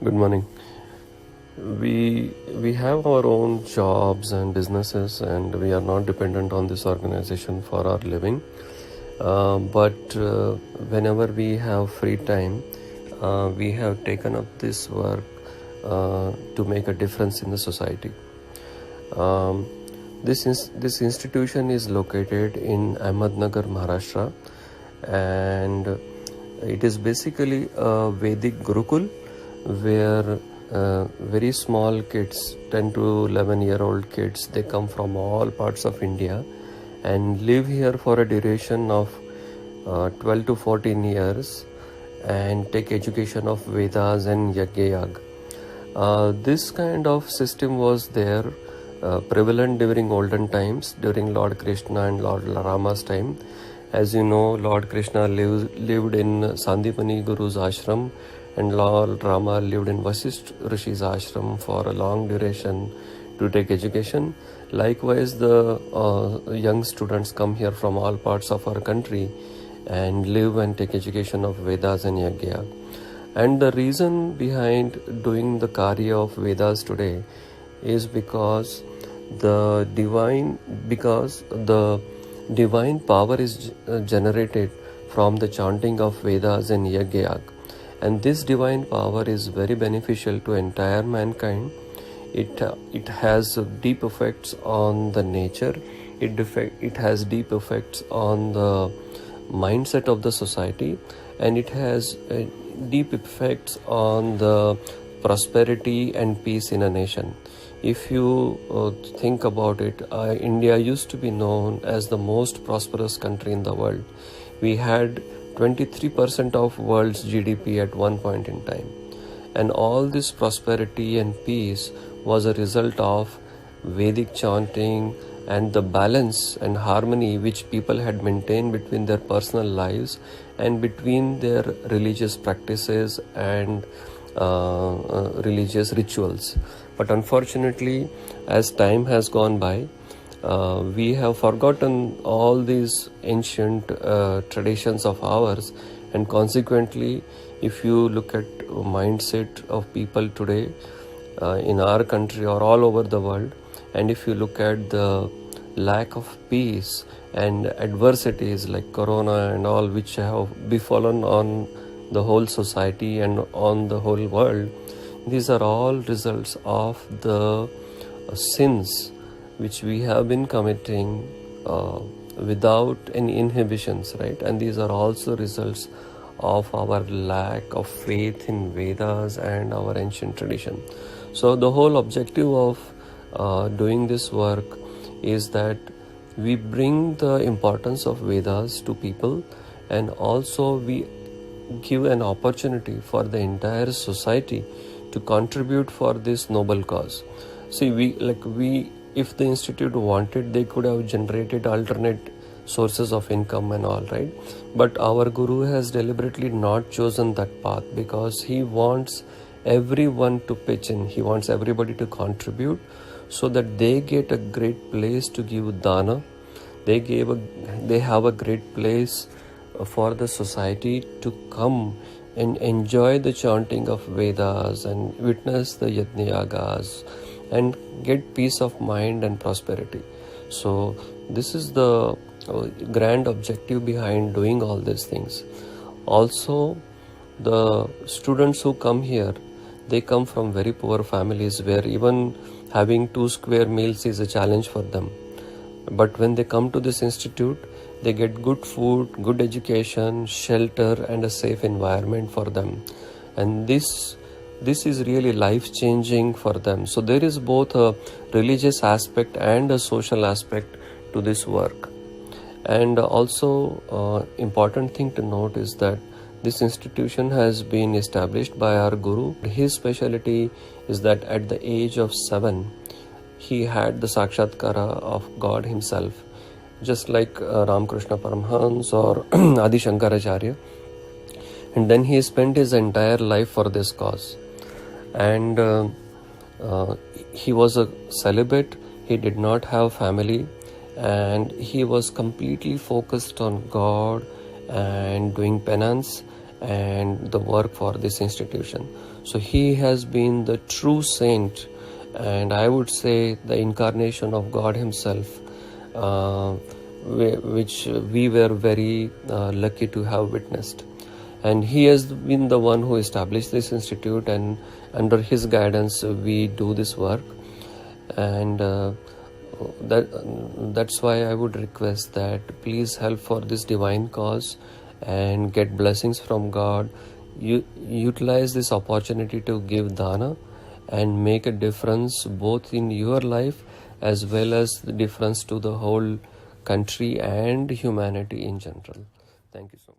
Good morning. We have our own jobs and businesses, and we are not dependent on this organization for our living. But whenever we have free time, we have taken up this work to make a difference in the society. Um, this institution is located in Ahmednagar, Maharashtra, and it is basically a Vedic Gurukul where very small kids, 10 to 11-year-old kids, they come from all parts of India and live here for a duration of 12 to 14 years and take education of Vedas and Yajna. This kind of system was there prevalent during olden times, during Lord Krishna and Lord Rama's time. As you know, Lord Krishna lived in Sandipani Guru's ashram, and Lord Rama lived in Vasisht Rishi's ashram for a long duration to take education. Likewise, the young students come here from all parts of our country and live and take education of Vedas and Yajna. And the reason behind doing the Karya of Vedas today is because the divine power is generated from the chanting of Vedas and Yajna. And this divine power is very beneficial to entire mankind. It has deep effects on the nature. It has deep effects on the mindset of the society, and it has deep effects on the prosperity and peace in a nation. If you think about it, India used to be known as the most prosperous country in the world. We had 23% of world's GDP at one point in time. And all this prosperity and peace was a result of Vedic chanting and the balance and harmony which people had maintained between their personal lives and between their religious practices and religious rituals. But unfortunately, as time has gone by, we have forgotten all these ancient traditions of ours, and consequently, if you look at mindset of people today in our country or all over the world, and if you look at the lack of peace and adversities like corona and all which have befallen on the whole society and on the whole world, these are all results of the sins which we have been committing without any inhibitions, right? And these are also results of our lack of faith in Vedas and our ancient tradition. So the whole objective of doing this work is that we bring the importance of Vedas to people, and also we give an opportunity for the entire society to contribute for this noble cause. See, if the institute wanted, they could have generated alternate sources of income and all, right? But our Guru has deliberately not chosen that path because he wants everyone to pitch in. He wants everybody to contribute so that they get a great place to give dana. They have a great place for the society to come and enjoy the chanting of Vedas and witness the Yajna and get peace of mind and prosperity. So this is the grand objective behind doing all these things. Also, the students who come here, they come from very poor families where even having 2 square meals is a challenge for them. But when they come to this institute, they get good food, good education, shelter, and a safe environment for them. And this is really life-changing for them. So there is both a religious aspect and a social aspect to this work. And also, important thing to note is that this institution has been established by our Guru. His specialty is that at the age of 7, he had the Sakshatkara of God himself, just like Ramakrishna Paramhans or Adi Shankaracharya. And then he spent his entire life for this cause. And he was a celibate, he did not have family, and he was completely focused on God and doing penance and the work for this institution. So he has been the true saint, and I would say the incarnation of God himself, which we were very lucky to have witnessed. And he has been the one who established this institute, and under his guidance we do this work. And that's why I would request that please help for this divine cause and get blessings from God. You utilize this opportunity to give dana and make a difference both in your life as well as the difference to the whole country and humanity in general. Thank you so much.